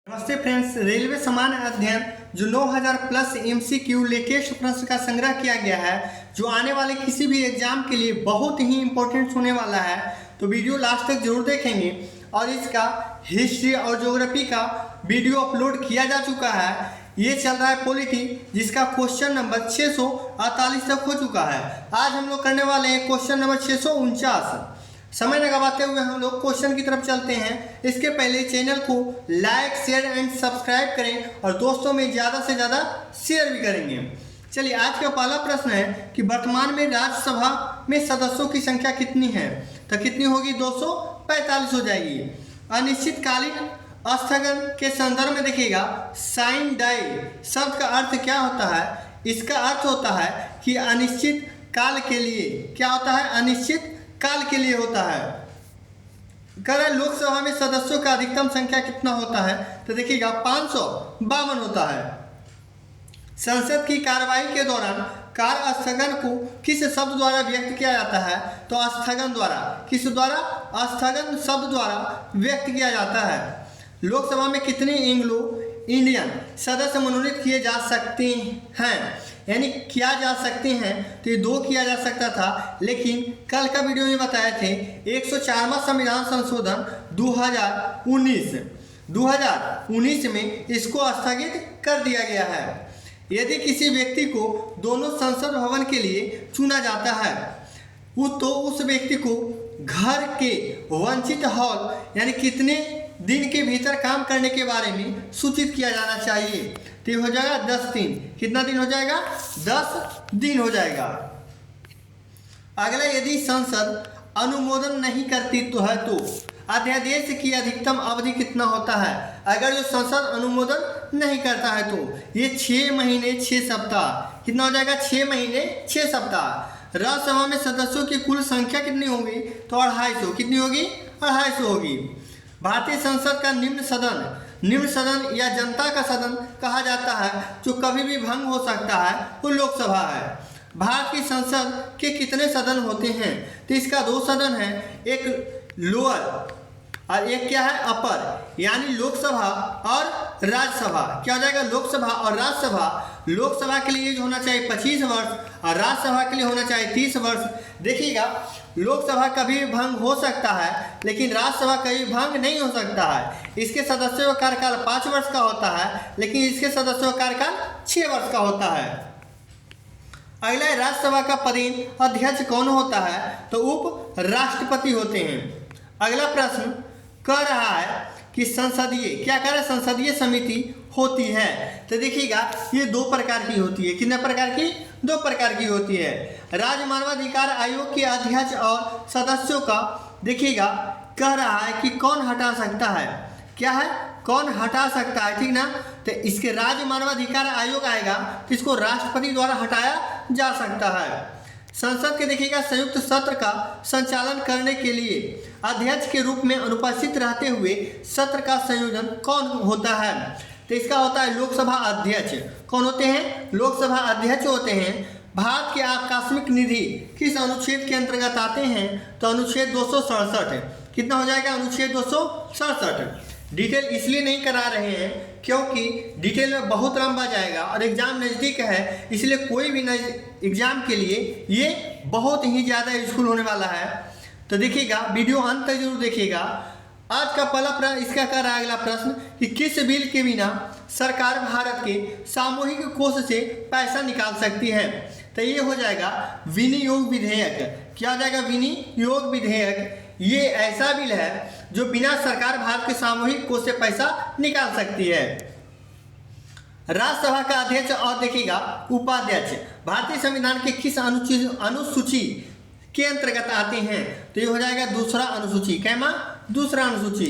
नमस्ते friends, railway सामान्य अध्ययन जो 9000 प्लस एमसीक्यू लेटेस्ट प्रश्न का संग्रह किया गया है, जो आने वाले किसी भी एग्जाम के लिए बहुत ही इंपॉर्टेंट होने वाला है। तो वीडियो लास्ट तक जरूर देखेंगे। और इसका हिस्ट्री और ज्योग्राफी का वीडियो अपलोड किया जा चुका है। ये चल रहा है पॉलिटी, जिसका क्वेश्चन नंबर 648 तक हो चुका है। आज हम लोग करने वाले हैं क्वेश्चन नंबर 649। समय न गवाते हुए हम लोग क्वेश्चन की तरफ चलते हैं। इसके पहले चैनल को लाइक शेयर एंड सब्सक्राइब करें और दोस्तों में ज़्यादा से ज़्यादा शेयर भी करेंगे। चलिए, आज का पहला प्रश्न है कि वर्तमान में राज्यसभा में सदस्यों की संख्या कितनी है। तो कितनी होगी? 245 हो जाएगी। अनिश्चितकालीन स्थगन के संदर्भ में देखिएगा, साइन डाई शब्द का अर्थ क्या होता है? इसका अर्थ होता है कि अनिश्चित काल के लिए। क्या होता है? अनिश्चित काल के लिए होता है। कह रहे लोकसभा में सदस्यों का अधिकतम संख्या कितना होता है? तो देखिएगा 552 होता है। संसद की कार्यवाही के दौरान कार्य स्थगन को किस शब्द द्वारा व्यक्त किया जाता है? तो स्थगन द्वारा। किस द्वारा? स्थगन शब्द द्वारा व्यक्त किया जाता है। लोकसभा में कितने एंग्लो इंडियन सदस्य मनोनीत किए जा सकते हैं? यानी किया जा सकते हैं, तो ये 2 किया जा सकता था, लेकिन कल का वीडियो में बताए थे 104वां संविधान संशोधन 2019 में इसको स्थगित कर दिया गया है। यदि किसी व्यक्ति को दोनों संसद भवन के लिए चुना जाता है, तो उस व्यक्ति को घर के वंचित हॉल यानी कितने दिन के भीतर काम करने के बारे में सूचित किया जाना चाहिए। तो हो जाएगा 10 दिन। कितना दिन हो जाएगा? 10 दिन हो जाएगा। अगला, यदि संसद अनुमोदन नहीं करती तो अध्यादेश की अधिकतम अवधि कितना होता है? अगर जो संसद अनुमोदन नहीं करता है तो ये 6 महीने 6 सप्ताह। कितना हो जाएगा? 6 महीने 6 सप्ताह। राज्यसभा में सदस्यों की कुल संख्या कितनी होगी? तो 250। कितनी होगी? 250 होगी। भारतीय संसद का निम्न सदन या जनता का सदन कहा जाता है, जो कभी भी भंग हो सकता है, वो लोकसभा है। भारत की संसद के कितने सदन होते हैं? तो इसका 2 सदन है, एक लोअर और एक क्या है? अपर, यानी लोकसभा और राज्यसभा। क्या हो जाएगा? लोकसभा और राज्यसभा। लोकसभा के लिए होना चाहिए 25 वर्ष और राज्यसभा के लिए होना चाहिए 30 वर्ष। देखिएगा, लोकसभा कभी भी भंग हो सकता है, लेकिन राज्यसभा कभी भंग नहीं हो सकता है। इसके सदस्यों का कार्यकाल 5 वर्ष का होता है, लेकिन इसके सदस्यों का कार्यकाल 6 वर्ष का होता है। अगला, राज्यसभा का पदेन अध्यक्ष कौन होता है? तो उप राष्ट्रपति होते हैं। अगला प्रश्न कह रहा है कि संसदीय समिति होती है। तो देखिएगा, ये 2 प्रकार की होती है। कितने प्रकार की? 2 प्रकार की होती है। राज्य मानवाधिकार आयोग के अध्यक्ष और सदस्यों का देखिएगा कह रहा है कि कौन हटा सकता है। क्या है? कौन हटा सकता है, ठीक ना? तो इसके राज्य मानवाधिकार आयोग आएगा, तो इसको राष्ट्रपति द्वारा हटाया जा सकता है। संसद के देखिएगा संयुक्त सत्र का संचालन करने के लिए अध्यक्ष के रूप में अनुपस्थित रहते हुए सत्र का संयोजन कौन होता है? तो इसका होता है लोकसभा अध्यक्ष। कौन होते हैं? लोकसभा अध्यक्ष होते हैं। भारत के आकस्मिक निधि किस अनुच्छेद के अंतर्गत आते हैं? तो अनुच्छेद 267। कितना हो जाएगा? अनुच्छेद 267। डिटेल इसलिए नहीं करा रहे हैं क्योंकि डिटेल में बहुत लंबा जाएगा और एग्जाम नज़दीक है, इसलिए कोई भी एग्जाम के लिए ये बहुत ही ज़्यादा यूजफुल होने वाला है। तो देखिएगा, वीडियो अंत तक जरूर देखिएगा। आज का पहला प्रश्न इसका कर रहा है अगला प्रश्न कि किस बिल के बिना सरकार भारत के सामूहिक कोष से पैसा निकाल सकती है? तो ये हो जाएगा विनियोग विधेयक। क्या हो जाएगा? विनियोग विधेयक। ये ऐसा बिल है जो बिना सरकार भारत के सामूहिक कोष से पैसा निकाल सकती है। राज्यसभा का अध्यक्ष और देखिएगा उपाध्यक्ष भारतीय संविधान के किस अनुसूची के अंतर्गत आते हैं? तो ये हो जाएगा दूसरा अनुसूची। कैमा? दूसरा अनुसूची।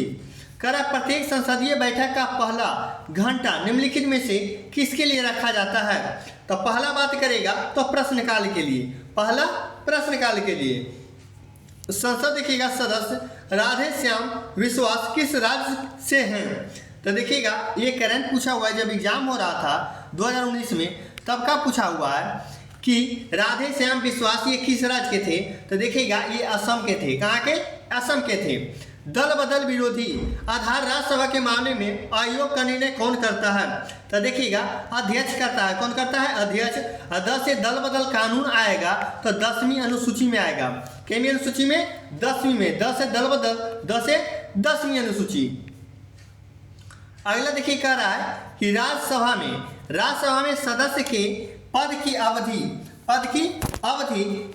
करा प्रत्येक संसदीय बैठक का पहला घंटा निम्नलिखित में से किसके लिए रखा जाता है? तो पहला बात करेगा तो प्रश्नकाल के लिए। पहला प्रश्नकाल के लिए। संसद देखिएगा सदस्य राधे श्याम विश्वास किस राज्य से हैं? तो देखिएगा, ये करंट पूछा हुआ है। जब एग्जाम हो रहा था 2019 में, तब का पूछा हुआ है कि राधे श्याम विश्वास ये किस राज्य के थे? तो देखिएगा, ये असम के थे। कहाँ के? असम के थे। दल बदल विरोधी आधार राज्यसभा के मामले में आयोग का निर्णय कौन करता है? तो देखिएगा अध्यक्ष करता है। कौन करता है? अध्यक्ष। 10 से दल बदल कानून आएगा तो 10वीं अनुसूची में आएगा। कितनी अनुसूची में? 10वीं में। 10 से दल बदल, 10 से 10वीं अनुसूची। अगला देखिए कह रहा है कि राज्यसभा में सदस्य के पद की अवधि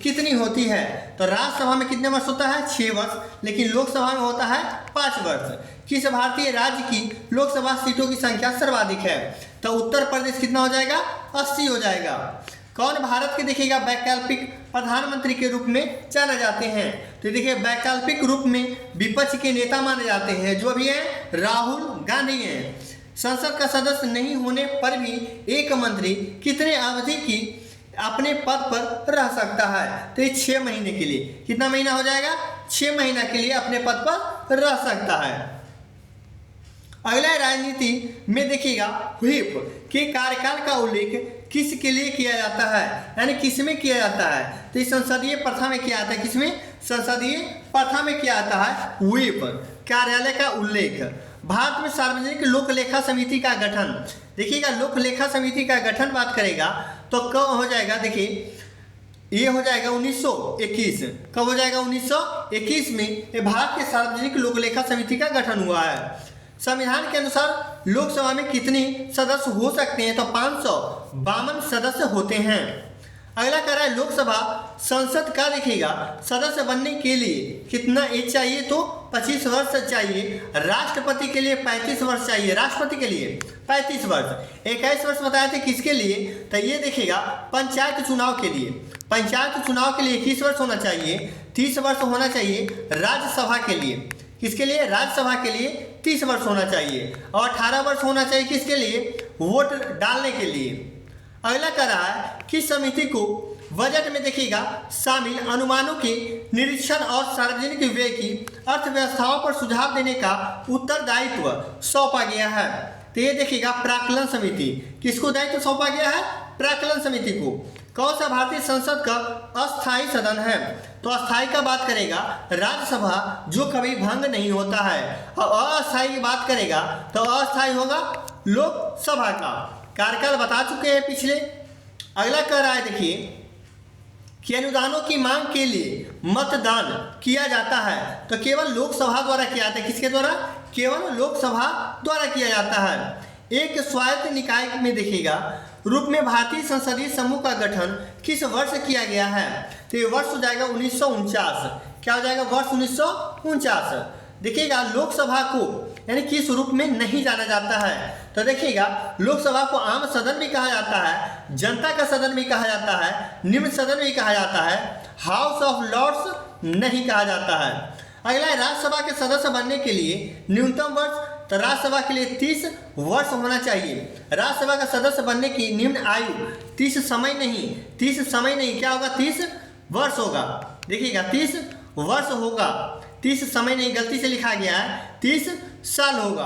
कितनी होती है? तो राज्यसभा में कितने वर्ष होता है? 6 वर्ष। लेकिन लोकसभा में होता है 5 वर्ष। किस भारतीय राज्य की लोकसभा सीटों की संख्या सर्वाधिक है? तो उत्तर प्रदेश कितना हो जाएगा? 80 हो जाएगा। कौन भारत के देखिएगा वैकल्पिक प्रधानमंत्री के रूप में जाने जाते हैं? तो देखिए वैकल्पिक रूप में विपक्ष के नेता माने जाते हैं जो भी है राहुल गांधी हैं। संसद का सदस्य नहीं होने पर भी एक मंत्री कितने अवधि की अपने पद पर रह सकता है? तो ये 6 महीने के लिए। कितना महीना हो जाएगा? 6 महीना के लिए अपने पद पर रह सकता है। अगला राजनीति में देखिएगा व्हिप के कार्यकाल का उल्लेख किसके लिए किया जाता है? यानी किस में किया जाता है? तो इस संसदीय प्रथा में किया जाता है। किसमें? संसदीय प्रथा में किया जाता है व्हिप कार्यालय का उल्लेख। भारत में सार्वजनिक लोक लेखा समिति का गठन, देखिएगा लोक लेखा समिति का गठन बात करेगा तो कब हो जाएगा? देखिए ये हो जाएगा 1921। कब हो जाएगा? 1921 में भारत के सार्वजनिक लोक लेखा समिति का गठन हुआ है। संविधान के अनुसार लोकसभा में कितने सदस्य हो सकते हैं? तो 552 सदस्य होते हैं। अगला कह रहा है लोकसभा संसद का देखिएगा सदस्य बनने के लिए कितना एज चाहिए? तो 25 वर्ष चाहिए। राष्ट्रपति के लिए 35 वर्ष चाहिए। राष्ट्रपति के लिए 35 वर्ष। 21 वर्ष बताए थे किसके लिए? तो ये देखिएगा पंचायत चुनाव के लिए। पंचायत चुनाव के लिए 21 वर्ष होना चाहिए। 30 वर्ष होना चाहिए राज्यसभा के लिए। किसके लिए? राज्यसभा के लिए 30 वर्ष होना चाहिए। और 18 वर्ष होना चाहिए किसके लिए? वोट डालने के लिए। अगला कह रहा है कि समिति को बजट में देखिएगा शामिल अनुमानों के निरीक्षण और सार्वजनिक व्यय की अर्थव्यवस्थाओं पर सुझाव देने का उत्तरदायित्व सौंपा गया है। तो ये देखिएगा प्राक्कलन समिति। किसको दायित्व सौंपा गया है? प्राक्कलन समिति को। कौन सा भारतीय संसद का अस्थायी सदन है? तो अस्थायी का बात करेगा राज्यसभा जो कभी भंग नहीं होता है। और अस्थायी की बात करेगा तो अस्थायी होगा लोकसभा का। कार्यकाल बता चुके हैं पिछले। अगला कह रहा है देखिए कि अनुदानों की मांग के लिए मतदान किया जाता है तो केवल लोकसभा द्वारा किया जाता है। किसके द्वारा? केवल लोकसभा द्वारा किया जाता है। एक स्वायत्त निकाय में देखिएगा रूप में भारतीय संसदीय समूह का गठन किस वर्ष किया गया है? तो ये वर्ष हो जाएगा 1949। क्या हो जाएगा? वर्ष 1949। देखिएगा लोकसभा को यानी किस रूप में नहीं जाना जाता है? तो देखिएगा लोकसभा को आम सदन भी कहा जाता है, जनता का सदन भी कहा जाता है, निम्न सदन भी कहा जाता है, हाउस ऑफ लॉर्ड्स नहीं कहा जाता है। अगला है राज्यसभा के सदस्य बनने के लिए न्यूनतम वर्ष। तो राज्यसभा के लिए 30 वर्ष होना चाहिए। राज्यसभा का सदस्य बनने की निम्न आयु 30 समय नहीं क्या होगा? 30 वर्ष होगा। देखिएगा 30 वर्ष होगा। 30 समय नहीं, गलती से लिखा गया है, 30 साल होगा।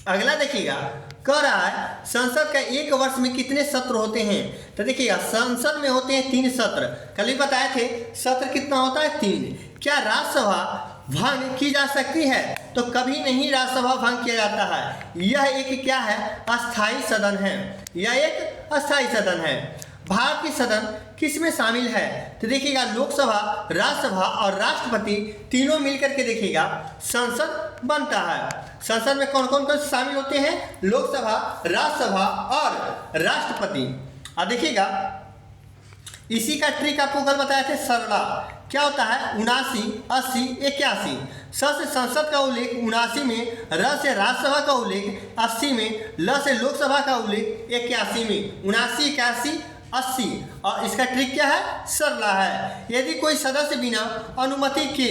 अगला देखिएगा कह रहा है संसद का एक वर्ष में कितने सत्र होते हैं? तो देखिएगा संसद में होते हैं 3 सत्र। कल ही बताए थे सत्र कितना होता है? 3। क्या राज्यसभा भंग की जा सकती है? तो कभी नहीं राज्यसभा भंग किया जाता है। यह एक क्या है? अस्थायी सदन है। यह एक अस्थायी सदन है। भारत की सदन किस में शामिल है? तो देखिएगा लोकसभा, राज्यसभा और राष्ट्रपति तीनों मिलकर के देखिएगा संसद बनता है। संसद में कौन कौन शामिल होते हैं? लोकसभा, राज्यसभा और राष्ट्रपति। और देखिएगा इसी का ट्रिक आपको कल बताए थे सरला। क्या होता है? 79, 80, 81। स से संसद का उल्लेख 79 में, र से राज्यसभा का उल्लेख 80 में, ल से लोकसभा का उल्लेख 81 में। 79, 81, 80। और इसका ट्रिक क्या है? सरला है। यदि कोई सदस्य बिना अनुमति के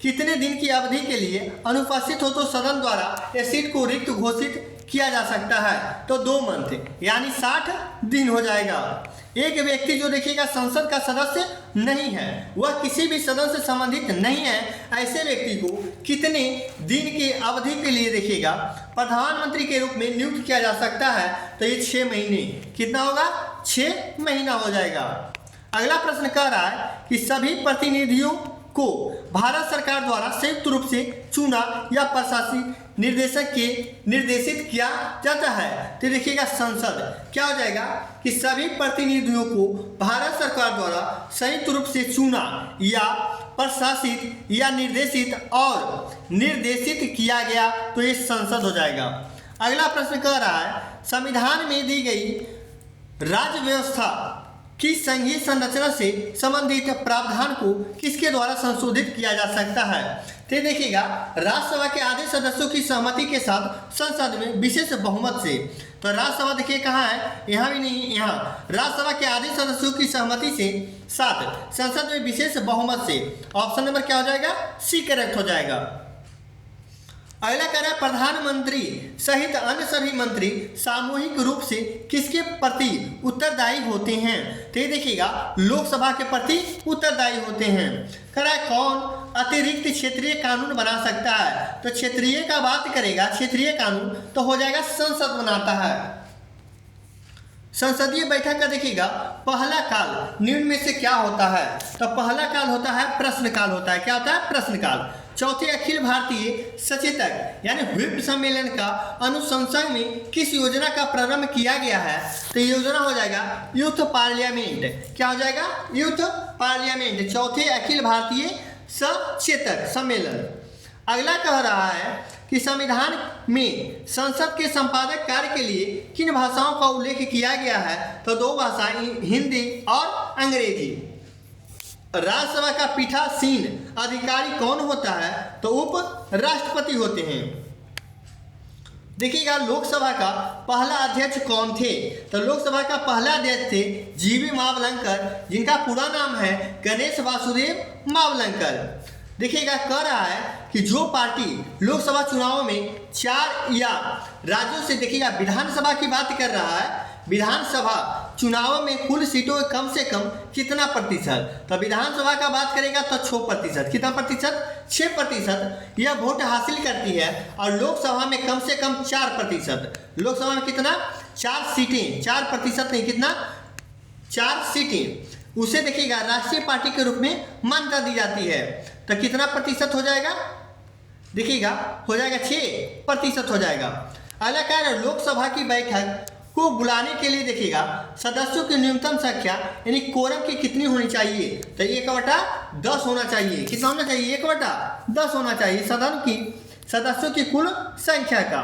कितने दिन की अवधि के लिए अनुपस्थित हो तो सदन द्वारा इस सीट को रिक्त घोषित किया जा सकता है? तो 2 मंथ यानी 60 दिन हो जाएगा। एक व्यक्ति जो देखिएगा संसद का सदस्य नहीं है, वह किसी भी सदन से संबंधित नहीं है, ऐसे व्यक्ति को कितने दिन की अवधि के लिए देखिएगा प्रधानमंत्री के रूप में नियुक्त किया जा सकता है? तो ये 6 महीने। कितना होगा? 6 महीना हो जाएगा। अगला प्रश्न कह रहा है कि सभी प्रतिनिधियों को भारत सरकार द्वारा संयुक्त रूप से चुना या प्रशासनिक निर्देशक के निर्देशित किया जाता है। तो देखिएगा संसद क्या हो जाएगा कि सभी प्रतिनिधियों को भारत सरकार द्वारा संयुक्त रूप से चुना या प्रशासित या निर्देशित किया गया, तो ये संसद हो जाएगा। अगला प्रश्न कह रहा है संविधान में दी गई राज्य व्यवस्था की संघीय संरचना से संबंधित प्रावधान को किसके द्वारा संशोधित किया जा सकता है। तो देखिएगा राज्यसभा के आधे सदस्यों की सहमति के साथ संसद में विशेष बहुमत से। तो राज्यसभा देखिए कहाँ है, यहाँ भी नहीं, यहाँ राज्यसभा के आधे सदस्यों की सहमति से साथ संसद में विशेष बहुमत से। ऑप्शन नंबर क्या हो जाएगा, सी करेक्ट हो जाएगा। अगला कह रहा है प्रधानमंत्री सहित अन्य सभी मंत्री सामूहिक रूप से किसके प्रति उत्तरदायी होते हैं। तो ये देखिएगा लोकसभा के प्रति उत्तरदायी होते हैं। कह रहा है कौन अतिरिक्त क्षेत्रीय कानून बना सकता है। तो क्षेत्रीय का बात करेगा, क्षेत्रीय कानून तो हो जाएगा संसद बनाता है। संसदीय बैठक का देखिएगा पहला काल निम्न में से क्या होता है। तो पहला काल होता है प्रश्नकाल होता है। क्या होता है, प्रश्नकाल। चौथे अखिल भारतीय सचेतक यानी व्हिप सम्मेलन का अनुशंसा में किस योजना का प्रारंभ किया गया है। तो योजना हो जाएगा यूथ पार्लियामेंट। क्या हो जाएगा, यूथ पार्लियामेंट, चौथे अखिल भारतीय सचेतक सम्मेलन। अगला कह रहा है कि संविधान में संसद के संपादक कार्य के लिए किन भाषाओं का उल्लेख किया गया है। तो दो भाषाएं, हिंदी और अंग्रेजी। राज्यसभा का पीठासीन अधिकारी कौन होता है। तो उप राष्ट्रपति होते हैं। देखिएगा लोकसभा का पहला अध्यक्ष कौन थे। तो लोकसभा का पहला अध्यक्ष थे जीवी मावलंकर, जिनका पूरा नाम है गणेश वासुदेव मावलंकर। देखिएगा कह रहा है कि जो पार्टी लोकसभा चुनावों में 4 या राज्यों से, देखिएगा विधानसभा की बात कर रहा है, विधानसभा चुनावों में कुल सीटों कम से कम कितना प्रतिशत। तो विधानसभा का बात करेगा तो 6%। कितना प्रतिशत, 6% यह वोट हासिल करती है। और लोकसभा में कम से कम 4%। लोकसभा में कितना, 4 सीटें, 4% नहीं, कितना, 4 सीटें उसे देखिएगा राष्ट्रीय पार्टी के रूप में मान्यता दी जाती है। तो कितना प्रतिशत हो जाएगा, देखिएगा हो जाएगा 6% हो जाएगा। अगला क्या है, लोकसभा की बैठक को बुलाने के लिए देखिएगा सदस्यों की न्यूनतम संख्या यानी कोरम की कितनी होनी चाहिए। तो 1/10 होना चाहिए। कितना होना चाहिए, 1/10 होना चाहिए सदन की सदस्यों की कुल संख्या का।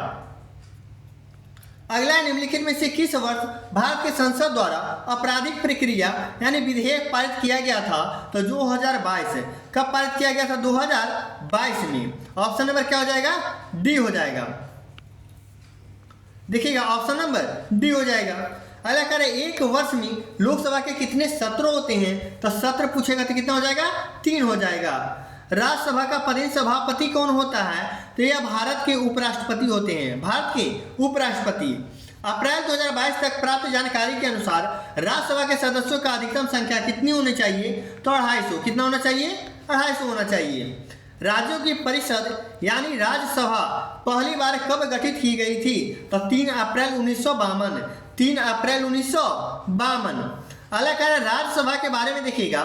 अगला निम्नलिखित में से किस वर्ष भारत के संसद द्वारा आपराधिक प्रक्रिया यानी विधेयक पारित किया गया था। तो 2022। कब पारित किया गया था, 2022 में। ऑप्शन नंबर क्या हो जाएगा, डी हो जाएगा। देखिएगा ऑप्शन नंबर डी हो जाएगा। अगला करें एक वर्ष में लोकसभा के कितने सत्र होते हैं। तो सत्र पूछेगा तो कितना हो जाएगा, 3 हो जाएगा। राज्यसभा का पदेन सभापति कौन होता है। तो यह भारत के उपराष्ट्रपति होते हैं, भारत के उपराष्ट्रपति। अप्रैल 2022 तक प्राप्त जानकारी के अनुसार राज्यसभा के सदस्यों का अधिकतम संख्या कितनी होनी चाहिए। तो 250। कितना होना चाहिए, 250 होना चाहिए। राज्यों की परिषद यानी राज्यसभा पहली बार कब गठित की गई थी। तो 3 अप्रैल 1952। 3 अप्रैल 1952। अलग राज्यसभा के बारे में देखिएगा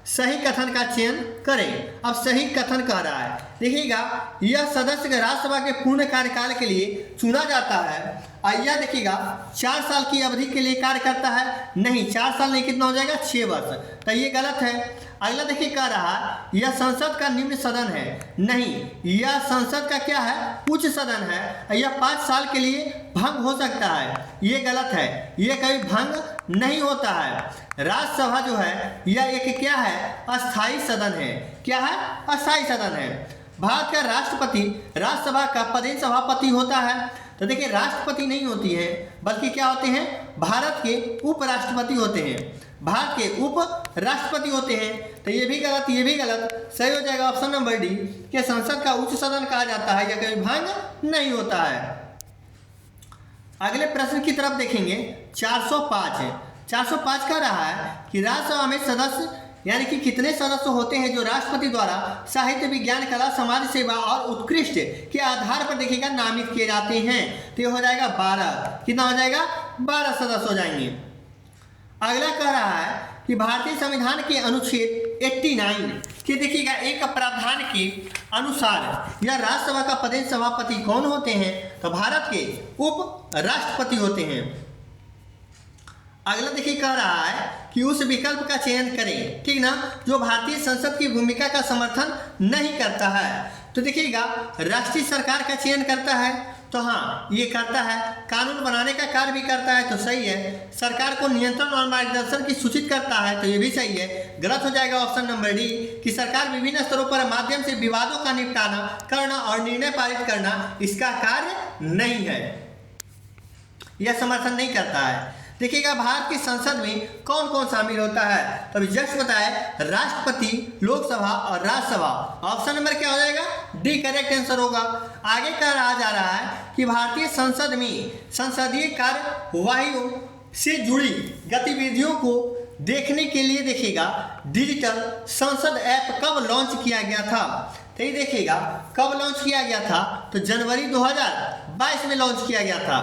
सही कथन का चयन करें। अब सही कथन कह रहा है, देखिएगा यह सदस्य राज्यसभा के पूर्ण कार्यकाल के लिए चुना जाता है। और यह देखिएगा 4 साल की अवधि के लिए कार्य करता है। नहीं, 4 साल नहीं, कितना हो जाएगा, 6 वर्ष। तो ये गलत है। अगला देखिए कह रहा है यह संसद का निम्न सदन है। नहीं, यह संसद का क्या है, उच्च सदन है। यह 5 साल के लिए भंग हो सकता है। ये गलत है, यह कभी भंग नहीं होता है। राज्यसभा जो है यह एक क्या है, अस्थायी सदन है। क्या है, अस्थायी सदन है। भारत का राष्ट्रपति राज्यसभा का पदेन सभापति होता है। तो देखिए राष्ट्रपति नहीं होती है, बल्कि क्या होते हैं, भारत के उपराष्ट्रपति होते हैं। भारत के उप राष्ट्रपति होते हैं। तो ये भी गलत, ये भी गलत। सही हो जाएगा ऑप्शन नंबर डी कि संसद का उच्च सदन कहा जाता है, यह कभी भंग नहीं होता है। अगले प्रश्न की तरफ देखेंगे 405 है। 405 कह रहा है कि राज्यसभा में सदस्य यानी कि कितने सदस्य होते हैं जो राष्ट्रपति द्वारा साहित्य, विज्ञान, कला, समाज सेवा और उत्कृष्ट के आधार पर देखिएगा नामित किए जाते हैं। तो ये हो जाएगा 12। कितना हो जाएगा, 12 सदस्य हो जाएंगे। अगला कह रहा है कि भारतीय संविधान के अनुच्छेद 89 कि देखिएगा एक प्रावधान के अनुसार यह राज्यसभा का प्रदेश सभापति कौन होते हैं, तो भारत के उप राष्ट्रपति होते हैं। अगला देखिए कह रहा है कि उस विकल्प का चयन करें, ठीक ना, जो भारतीय संसद की भूमिका का समर्थन नहीं करता है। तो देखिएगा राष्ट्रीय सरकार का चयन करता है, तो हाँ ये करता है। कानून बनाने का कार्य भी करता है, तो सही है। सरकार को नियंत्रण और मार्गदर्शन की सूचित करता है, तो ये भी सही है। गलत हो जाएगा ऑप्शन नंबर डी कि सरकार विभिन्न स्तरों पर माध्यम से विवादों का निपटाना करना और निर्णय पारित करना इसका कार्य नहीं है, यह समर्थन नहीं करता है। देखिएगा भारत की संसद में कौन कौन शामिल होता है, तो अभी जस्ट बताए राष्ट्रपति, लोकसभा और राज्यसभा। ऑप्शन नंबर क्या हो जाएगा, डी करेक्ट आंसर होगा। आगे कहा जा रहा है कि भारतीय संसद में संसदीय कार्यवाहियों से जुड़ी गतिविधियों को देखने के लिए देखिएगा डिजिटल संसद ऐप कब लॉन्च किया गया था, तो ये देखिएगा कब लॉन्च किया गया था, तो जनवरी 2022 में लॉन्च किया गया था।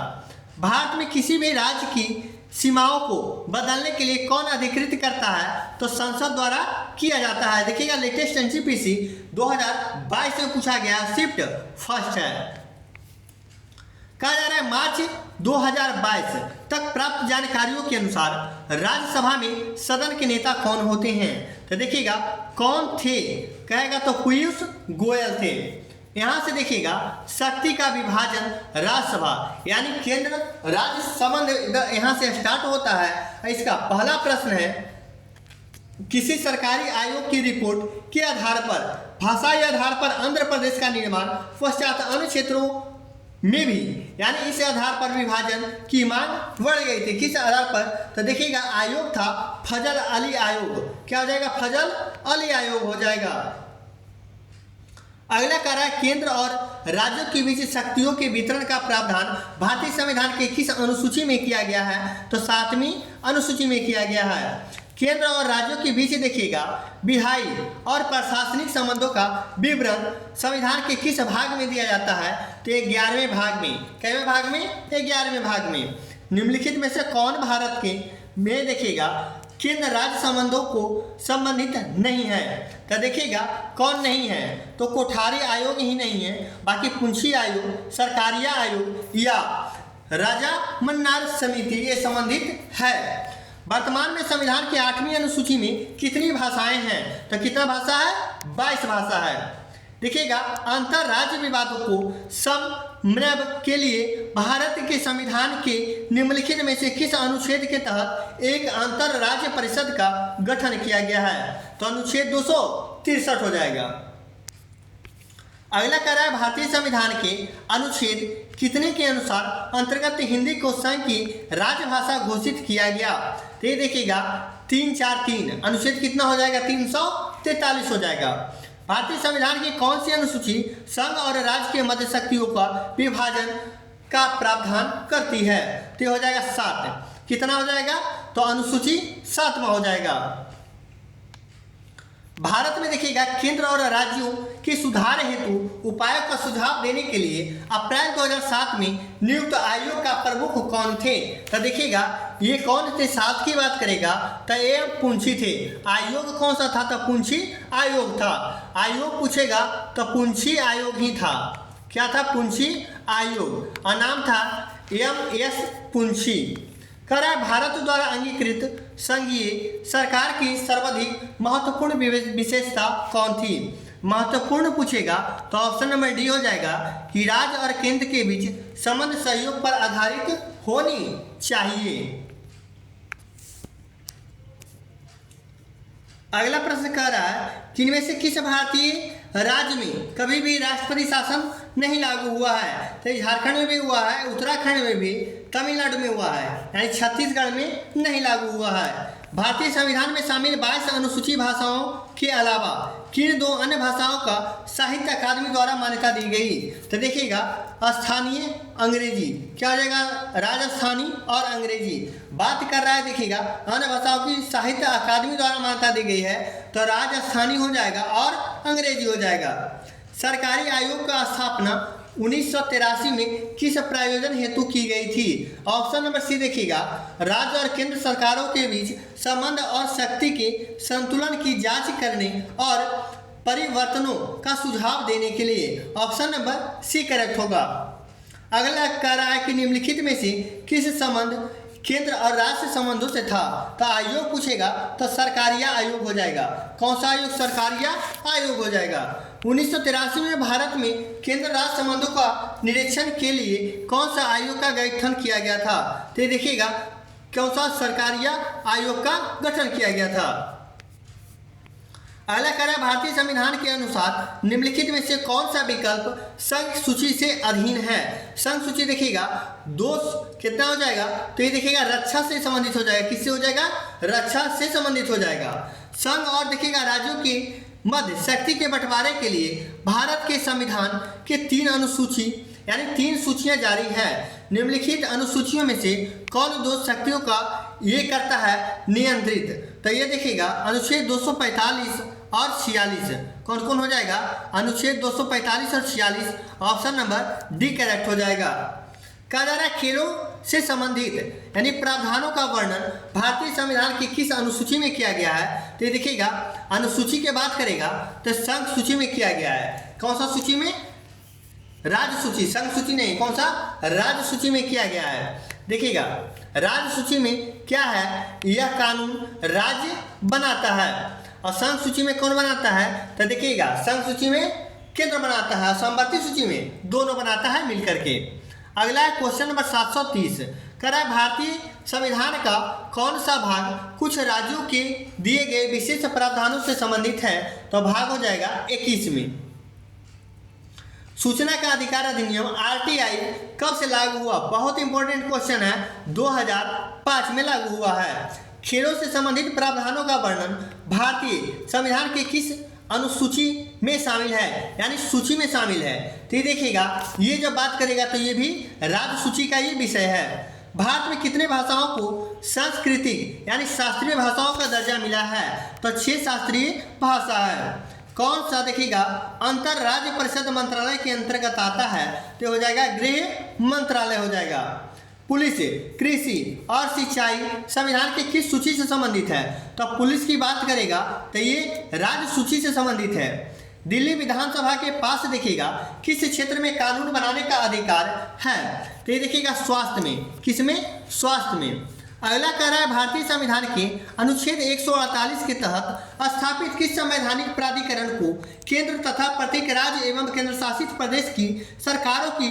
भारत में किसी भी राज्य की सीमाओं को बदलने के लिए कौन अधिकृत करता है, तो संसद द्वारा किया जाता है। देखिएगा लेटेस्ट एनसीपीसी 2022 में पूछा गया, शिफ्ट फर्स्ट है। कहा जा रहा है मार्च 2022 तक प्राप्त जानकारियों के अनुसार राज्यसभा में सदन के नेता कौन होते हैं, तो देखिएगा कौन थे, कहेगा तो पीयूष गोयल थे। यहाँ से देखिएगा शक्ति का विभाजन राज्यसभा यानी केंद्र राज्य संबंध यहाँ से स्टार्ट होता है। इसका पहला प्रश्न है, किसी सरकारी आयोग की रिपोर्ट के आधार पर भाषाई आधार पर आंध्र प्रदेश का निर्माण पश्चात अन्य क्षेत्रों में भी यानी इस आधार पर विभाजन की मांग बढ़ गई थी। किस आधार पर, तो देखिएगा आयोग था फजल अली आयोग। क्या हो जाएगा, फजल अली आयोग हो जाएगा। अगला कह रहा है केंद्र और राज्यों के बीच शक्तियों के वितरण का प्रावधान भारतीय संविधान के किस अनुसूची में किया गया है, तो 7वीं अनुसूची में किया गया है। केंद्र और राज्यों के बीच देखिएगा विधायी और प्रशासनिक संबंधों का विवरण संविधान के किस भाग में दिया जाता है, तो 11वें भाग में। कितवें भाग में, 11वें भाग में। निम्नलिखित में से कौन भारत के में देखिएगा केंद्र राज्य संबंधों को संबंधित नहीं है, तो देखिएगा कौन नहीं है, तो कोठारी आयोग ही नहीं है, बाकी पुंछी आयोग, सरकारिया आयोग या राजा मन्नार समिति ये संबंधित है। वर्तमान में संविधान की 8वीं अनुसूची में कितनी भाषाएं हैं, तो कितना भाषा है, 22 भाषा है। देखिएगा अंतर राज्य विवादों को समन्वय के लिए भारत के संविधान के निम्नलिखित में से किस अनुच्छेद के तहत एक अंतर राज्य परिषद का गठन किया गया है, तो अनुच्छेद 263 हो जाएगा। अगला कह रहा है भारतीय संविधान के अनुच्छेद कितने के अनुसार अंतर्गत हिंदी को संघ की राजभाषा घोषित किया गया, तो ये देखिएगा 343 अनुच्छेद कितना हो जाएगा, 343 हो जाएगा। भारतीय संविधान की कौन सी अनुसूची संघ और राज्य के मध्य शक्तियों का विभाजन का प्रावधान करती है, तो हो जाएगा 7। कितना हो जाएगा, तो अनुसूची 7वां हो जाएगा। भारत में देखिएगा केंद्र और राज्यों के सुधार हेतु उपायों का सुझाव देने के लिए अप्रैल 2007 में नियुक्त आयोग का प्रमुख कौन थे, तो देखिएगा ये कौन थे, 7 की बात करेगा तो ये पुंछी थे। आयोग कौन सा था, तो पुंछी आयोग था। आयोग पूछेगा तो पुंछी आयोग ही था। क्या था, पुंछी आयोग, और नाम था MS पुंछी। कह रहा है भारत द्वारा अंगीकृत संघीय सरकार की सर्वाधिक महत्वपूर्ण विशेषता कौन थी, महत्वपूर्ण पूछेगा तो ऑप्शन नंबर डी हो जाएगा कि राज्य और केंद्र के बीच संबंध सहयोग पर आधारित होनी चाहिए। अगला प्रश्न कह रहा है कि इनमें से किस भारतीय राज्य में कभी भी राष्ट्रपति शासन नहीं लागू हुआ है, तो झारखंड में भी हुआ है, उत्तराखंड में भी, तमिलनाडु में हुआ है, यानी छत्तीसगढ़ में नहीं लागू हुआ है। भारतीय संविधान में शामिल 22 अनुसूची भाषाओं के अलावा किन 2 अन्य भाषाओं का साहित्य अकादमी द्वारा मान्यता दी गई, तो देखिएगा स्थानीय अंग्रेजी। क्या हो जाएगा, राजस्थानी और अंग्रेजी। बात कर रहा है देखिएगा अन्य भाषाओं की साहित्य अकादमी द्वारा मान्यता दी गई है, तो राजस्थानी हो जाएगा और अंग्रेजी हो जाएगा। सरकारी आयोग का स्थापना 1983 में किस प्रयोजन हेतु की गई थी? ऑप्शन नंबर सी देखिएगा, राज्य और केंद्र सरकारों के बीच संबंध और शक्ति के संतुलन की जांच करने और परिवर्तनों का सुझाव देने के लिए। ऑप्शन नंबर सी करेक्ट होगा। अगला कह रहा है कि निम्नलिखित में से किस संबंध केंद्र और राज्य संबंधों से था? तो आयोग पूछेगा तो सरकारिया आयोग हो जाएगा। कौन सा आयोग? सरकारिया आयोग हो जाएगा। 1983 में भारत में केंद्र राज्य संबंधों का निरीक्षण के लिए कौन सा आयोग का गठन किया गया था? तो ये देखिएगा कौन सा? सरकारिया आयोग का गठन किया गया था। अगला कह रहा है भारतीय संविधान के अनुसार निम्नलिखित में से कौन सा विकल्प संघ सूची से अधीन है? संघ सूची देखिएगा दो कितना हो जाएगा? तो ये देखिएगा रक्षा से संबंधित हो जाएगा। किससे हो जाएगा? रक्षा से संबंधित हो जाएगा। संघ और देखिएगा राज्यों के मध्य शक्ति के बंटवारे के लिए भारत के संविधान के 3 अनुसूची यानी 3 सूचियां जारी है। निम्नलिखित अनुसूचियों में से कौन 2 शक्तियों का ये करता है नियंत्रित? तो ये देखिएगा अनुच्छेद 245 और 46 कौन कौन हो जाएगा? अनुच्छेद 245 और 46। ऑप्शन नंबर डी करेक्ट हो जाएगा। कहा जा रहा है खेलों से संबंधित यानी प्रावधानों का वर्णन भारतीय संविधान की किस अनुसूची में किया गया है? तो ये देखिएगा अनुसूची की बात करेगा तो संघ सूची में किया गया है। कौन सा सूची में? राज्य सूची, संघ सूची नहीं। कौन सा? राज्य सूची में किया गया है। देखिएगा राज्य सूची में क्या है? यह कानून राज्य बनाता है और संघ सूची में कौन बनाता है? तो देखिएगा संघ सूची में केंद्र बनाता है, समवर्ती सूची में दोनों बनाता है मिलकर के। अगला है क्वेश्चन नंबर 730 कह रहा है भारतीय संविधान का कौन सा भाग कुछ राज्यों के दिए गए विशेष प्रावधानों से संबंधित है? तो भाग हो जाएगा 21 में। सूचना का अधिकार अधिनियम आरटीआई कब से लागू हुआ? बहुत इंपॉर्टेंट क्वेश्चन है। 2005 में लागू हुआ है। खेलों से संबंधित प्रावधानों का वर्णन भारतीय संविधान के किस अनुसूची में शामिल है यानी सूची में शामिल है? तो ये देखिएगा ये जब बात करेगा तो ये भी राज्य सूची का ही विषय है। भारत में कितने भाषाओं को सांस्कृतिक यानी शास्त्रीय भाषाओं का दर्जा मिला है? तो 6 शास्त्रीय भाषा है। कौन सा देखिएगा अंतर राज्य परिषद मंत्रालय के अंतर्गत आता है? तो हो जाएगा गृह मंत्रालय हो जाएगा। पुलिस, कृषि और सिंचाई संविधान के किस सूची से संबंधित है? तो पुलिस की बात करेगा तो ये राज्य सूची से संबंधित है। दिल्ली विधानसभा के पास देखिएगा किस क्षेत्र में कानून बनाने का अधिकार है? तो ये देखिएगा स्वास्थ्य में। किसमें? स्वास्थ्य में। अगला कह रहा है भारतीय संविधान के अनुच्छेद 148 के तहत स्थापित किस संवैधानिक प्राधिकरण को केंद्र तथा प्रत्येक राज्य एवं केंद्र शासित प्रदेश की सरकारों की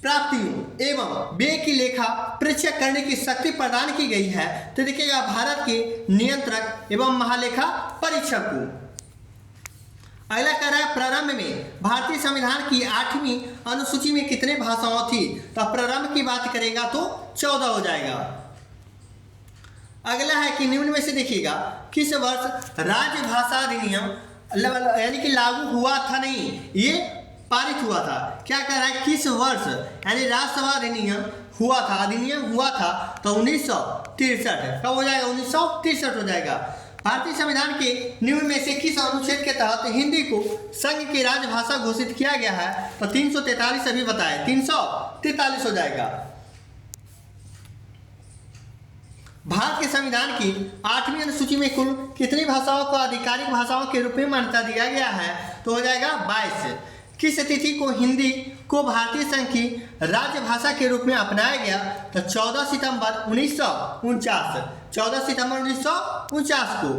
प्राप्तियों एवं व्यय की लेखा परीक्षा करने की शक्ति प्रदान की गई है? तो देखिएगा भारत के नियंत्रक एवं महालेखा परीक्षक को। अगला कह रहा है प्रारंभ में भारतीय संविधान की 8वीं अनुसूची में कितने भाषाओं थी? तो प्रारंभ की बात करेगा तो 14 हो जाएगा। अगला है कि निम्न में से देखिएगा किस वर्ष राजभाषा अधिनियम यानी कि लागू हुआ था? नहीं, ये पारित हुआ था। क्या कह रहा है? किस वर्ष यानी राजसभा अधिनियम हुआ था? अधिनियम हुआ था तो 1963। कब हो जाएगा? 1963 हो जाएगा। भारतीय संविधान के निम्न में से किस अनुच्छेद के तहत हिंदी को संघ की राजभाषा घोषित किया गया है? तो 343 अभी बताए, 343 हो जाएगा। भारत के संविधान की 8वीं अनुसूची में कुल कितनी भाषाओं को आधिकारिक भाषाओं के रूप में मान्यता दिया गया है? तो हो जाएगा 22। किस तिथि को हिंदी को भारतीय संघ की राज्य भाषा के रूप में अपनाया गया? तो 14 सितंबर 1949। 14 सितंबर 1949 को।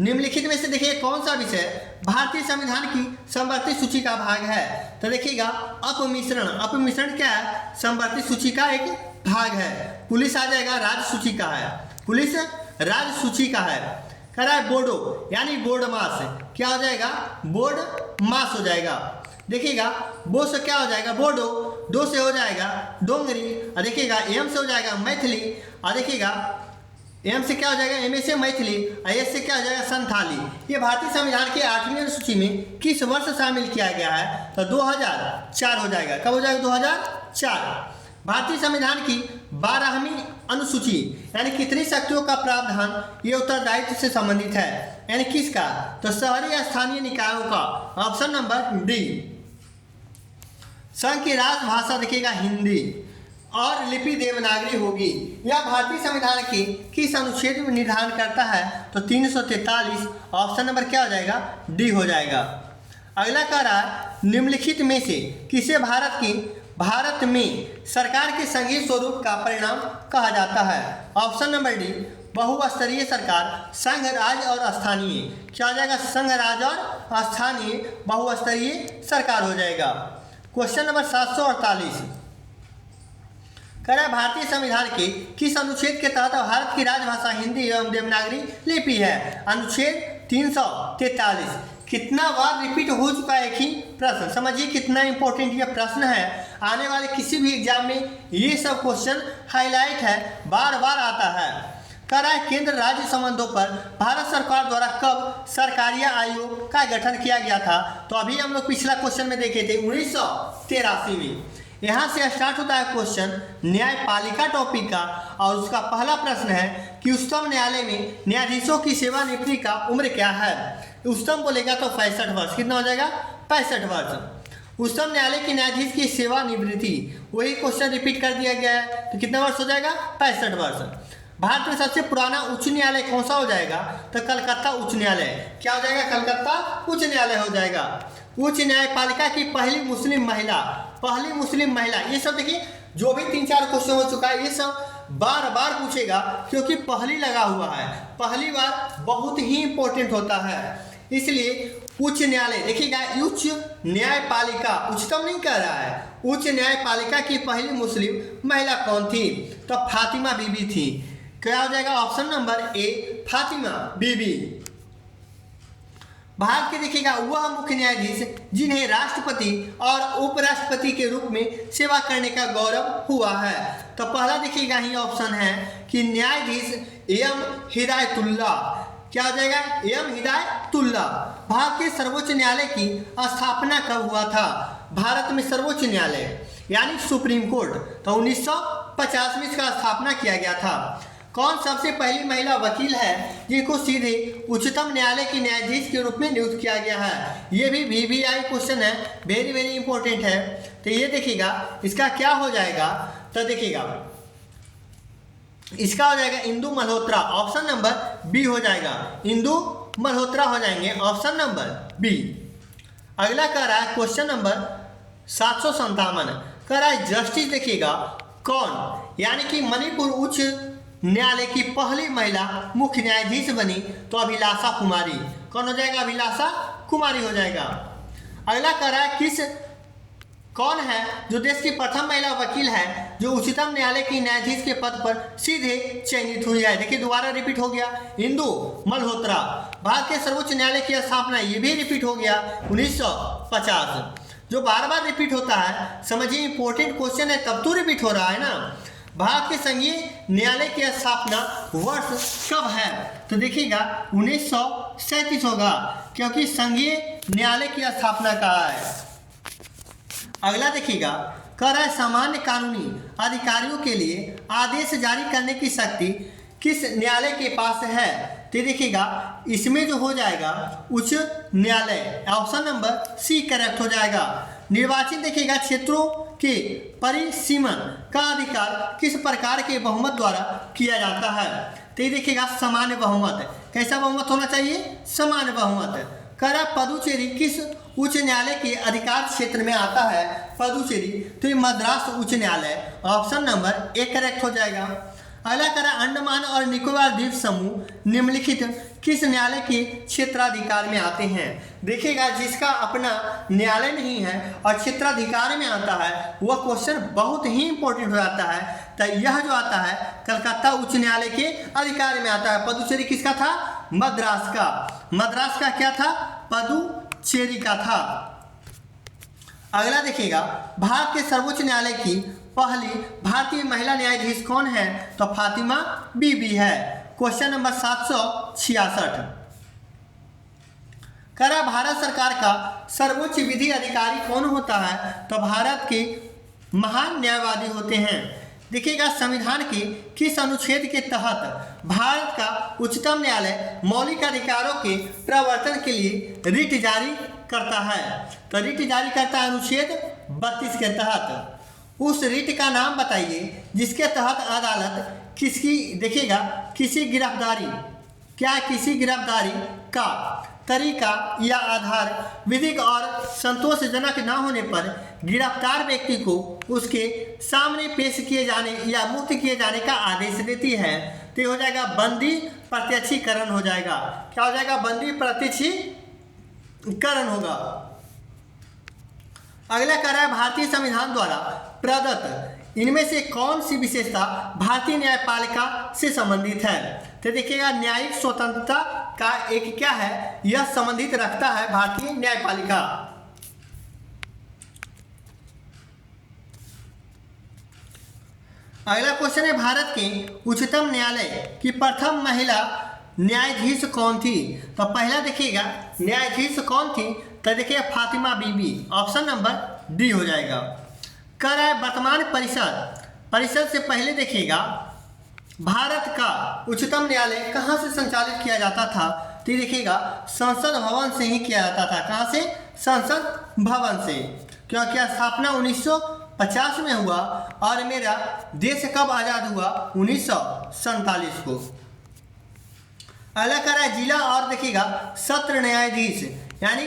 निम्नलिखित में से देखिए कौन सा विषय भारतीय संविधान की समवर्ती सूची का भाग है? तो देखिएगा अपमिश्रण। अपमिश्रण क्या है? समवर्ती सूची का एक भाग है। पुलिस आ जाएगा राज्य सूची का है। पुलिस राज्य सूची का है। कह रहा है बोडो यानी बोर्ड मास। क्या हो जाएगा? बोर्ड मास हो जाएगा। देखिएगा बो से क्या हो जाएगा? बोडो। दो से हो जाएगा डोंगरी। और देखिएगा एम से हो जाएगा मैथिली। और देखिएगा एम से क्या हो जाएगा? एम से मैथिली। और एस से क्या हो जाएगा? संथाली। ये भारतीय संविधान के 8वीं अनुसूची में किस वर्ष शामिल किया गया है? तो 2004 हो जाएगा। कब हो जाएगा? 2004। भारतीय संविधान की 12वीं अनुसूची यानी कितनी शक्तियों का प्रावधान ये उत्तरदायित्व से संबंधित है? यानी किसका? तो शहरी या स्थानीय निकायों का। Option number D. संघ की राजभाषा देखिएगा हिंदी और लिपि देवनागरी होगी। यह भारतीय संविधान की किस अनुच्छेद में निर्धारण करता है? तो 343। ऑप्शन नंबर क्या हो जाएगा? डी हो जाएगा। अगला कह रहा है निम्नलिखित में से किसे भारत में सरकार के संघीय स्वरूप का परिणाम कहा जाता है? ऑप्शन नंबर डी बहुस्तरीय सरकार, संघ राज्य और स्थानीय। क्या हो जाएगा? संघ राज्य और स्थानीय बहुस्तरीय सरकार हो जाएगा। क्वेश्चन नंबर 748 कह रहा है भारतीय संविधान के किस अनुच्छेद के तहत भारत की राजभाषा हिंदी एवं देवनागरी लिपि है? अनुच्छेद 343। कितना बार रिपीट हो चुका है एक ही प्रश्न, समझिए कितना इंपॉर्टेंट ये प्रश्न है। आने वाले किसी भी एग्जाम में ये सब क्वेश्चन हाईलाइट है, बार बार आता है। कह रहा है केंद्र राज्य संबंधों पर भारत सरकार द्वारा कब सरकारीय आयोग का गठन किया गया था? तो अभी हम लोग पिछला क्वेश्चन में देखे थे 1983 में। यहाँ से स्टार्ट होता है क्वेश्चन न्यायपालिका टॉपिक का, और उसका पहला प्रश्न है कि उच्चतम न्यायालय में न्यायाधीशों की सेवानिवृत्ति का उम्र क्या है? उच्चतम बोलेगा तो 65 वर्ष। कितना हो जाएगा? 65 वर्ष। उच्चतम न्यायालय के न्यायाधीश की सेवानिवृत्ति, वही क्वेश्चन रिपीट कर दिया गया है, तो कितना वर्ष हो जाएगा? 65 वर्ष। भारत में सबसे पुराना उच्च न्यायालय कौन सा हो जाएगा? तो कलकत्ता उच्च न्यायालय। क्या हो जाएगा? कलकत्ता उच्च न्यायालय हो जाएगा। उच्च न्यायपालिका की पहली मुस्लिम महिला, ये सब देखिए जो भी 3-4 क्वेश्चन हो चुका है ये सब बार बार पूछेगा, क्योंकि पहली लगा हुआ है। पहली बार बहुत ही इंपॉर्टेंट होता है, इसलिए उच्च न्यायालय देखिएगा। उच्च न्यायपालिका, उच्चतम नहीं कह रहा है, उच्च न्यायपालिका की पहली मुस्लिम महिला कौन थी? तो फातिमा बीबी थी। क्या हो जाएगा? ऑप्शन नंबर ए फातिमा बीबी। भारत के देखिएगा वह मुख्य न्यायाधीश जिन्हें राष्ट्रपति और उपराष्ट्रपति के रूप में सेवा करने का गौरव हुआ है। तो पहला देखिएगा ही ऑप्शन है कि न्यायाधीश एम हिदायतुल्लाह। क्या हो जाएगा? एम हिदायतुल्लाह। भारत के सर्वोच्च न्यायालय की स्थापना कब हुआ था? भारत में सर्वोच्च न्यायालय यानी सुप्रीम कोर्ट तो 1950 में इसका स्थापना किया गया था। कौन सबसे पहली महिला वकील है जिनको सीधे उच्चतम न्यायालय के न्यायाधीश के रूप में नियुक्त किया गया है? ये भी VVI क्वेश्चन है, वेरी वेरी इंपॉर्टेंट है। तो ये देखिएगा इसका क्या हो जाएगा? तो देखिएगा इसका हो जाएगा Indu Malhotra. Option number B हो जाएगा, इंदु मल्होत्रा हो जाएंगे, ऑप्शन नंबर बी। अगला कह रहा है क्वेश्चन नंबर 757 कह रहा है जस्टिस देखिएगा कौन, यानी कि मणिपुर उच्च न्यायालय की पहली महिला मुख्य न्यायाधीश बनी? तो अभिलाषा कुमारी। कौन हो जाएगा? अभिलाषा कुमारी हो जाएगा। अगला कह रहा है कौन है जो देश की प्रथम महिला वकील है जो उच्चतम न्यायालय की न्यायाधीश के पद पर सीधे चयनित हुई है? देखिए दोबारा रिपीट हो गया, इंदु मल्होत्रा। भारत के सर्वोच्च न्यायालय की स्थापना, ये भी रिपीट हो गया 1950। जो बार बार रिपीट होता है, समझिए इंपॉर्टेंट क्वेश्चन है तब तो रिपीट हो रहा है ना। भारत के संघीय न्यायालय की स्थापना वर्ष कब है? तो देखिएगा 1937 होगा, क्योंकि संघीय न्यायालय की स्थापना कहा है। अगला देखिएगा कह रहा है सामान्य कानूनी अधिकारियों के लिए आदेश जारी करने की शक्ति किस न्यायालय के पास है? तो देखिएगा इसमें जो हो जाएगा उच्च न्यायालय, ऑप्शन नंबर सी करेक्ट हो जाएगा। निर्वाचित देखिएगा क्षेत्रों के परिसीमन का अधिकार किस प्रकार के बहुमत द्वारा किया जाता है? तो ये देखिएगा सामान्य बहुमत। कैसा बहुमत होना चाहिए? सामान्य बहुमत। कह रहा पदुचेरी किस उच्च न्यायालय के अधिकार क्षेत्र में आता है? पदुचेरी तो ये मद्रास उच्च न्यायालय, ऑप्शन नंबर ए करेक्ट हो जाएगा। अगला कह रहा अंडमान और निकोबार द्वीप समूह निम्नलिखित किस न्यायालय के क्षेत्राधिकार में आते हैं? देखिएगा जिसका अपना न्यायालय नहीं है और क्षेत्राधिकार में आता है वह क्वेश्चन बहुत ही इंपॉर्टेंट हो जाता है। तो यह जो आता है कलकत्ता उच्च न्यायालय के अधिकार में आता है। पदुचेरी किसका था? मद्रास का। मद्रास का क्या था? पदुचेरी का था। अगला देखिएगा भारत के सर्वोच्च न्यायालय की पहली भारतीय महिला न्यायाधीश कौन है? तो फातिमा बीबी है। क्वेश्चन नंबर 766 कह रहा भारत सरकार का सर्वोच्च विधि अधिकारी कौन होता है? तो भारत के महान न्यायवादी होते हैं। देखिएगा संविधान के किस अनुच्छेद के तहत भारत का उच्चतम न्यायालय मौलिक अधिकारों के प्रवर्तन के लिए रिट जारी करता है? तो रिट जारी करता है अनुच्छेद 32 के तहत उस रिट का नाम बताइए जिसके तहत अदालत देखिएगा किसी गिरफ्तारी का तरीका या आधार विधिक और संतोषजनक न होने पर गिरफ्तार व्यक्ति को उसके सामने पेश किए जाने या मुक्त किए जाने का आदेश देती है। तो हो जाएगा बंदी प्रत्यक्षीकरण हो जाएगा। क्या हो जाएगा? बंदी प्रत्यक्षीकरण होगा। अगला कह रहा है भारतीय संविधान द्वारा प्रदत्त इनमें से कौन सी विशेषता भारतीय न्यायपालिका से संबंधित है? तो देखिएगा न्यायिक स्वतंत्रता का एक क्या है, यह संबंधित रखता है भारतीय न्यायपालिका। अगला क्वेश्चन है भारत के उच्चतम न्यायालय की प्रथम महिला न्यायाधीश कौन थी? तो पहला देखिएगा न्यायाधीश कौन थी? तो देखिए फातिमा बीबी, ऑप्शन नंबर डी हो जाएगा। कह रहा है वर्तमान परिषद से पहले देखिएगा भारत का उच्चतम न्यायालय कहाँ से संचालित किया जाता था? तो देखिएगा संसद भवन से ही किया जाता था। कहाँ से? संसद भवन से, क्योंकि स्थापना 1950 में हुआ और मेरा देश कब आज़ाद हुआ? 1947 को। अगला कह रहा है जिला और देखिएगा सत्र न्यायाधीश यानी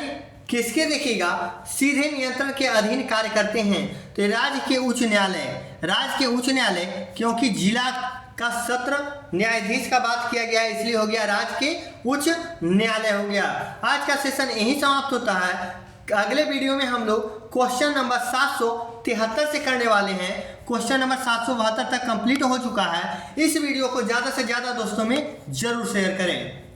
किसके देखिएगा सीधे नियंत्रण के अधीन कार्य करते हैं? तो राज्य के उच्च न्यायालय, क्योंकि जिला का सत्र न्यायाधीश का बात किया गया है इसलिए हो गया राज्य के उच्च न्यायालय हो गया। आज का सेशन यही समाप्त होता है। अगले वीडियो में हम लोग क्वेश्चन नंबर 773 से करने वाले हैं। क्वेश्चन नंबर 772 तक कंप्लीट हो चुका है। इस वीडियो को ज़्यादा से ज़्यादा दोस्तों में जरूर शेयर करें।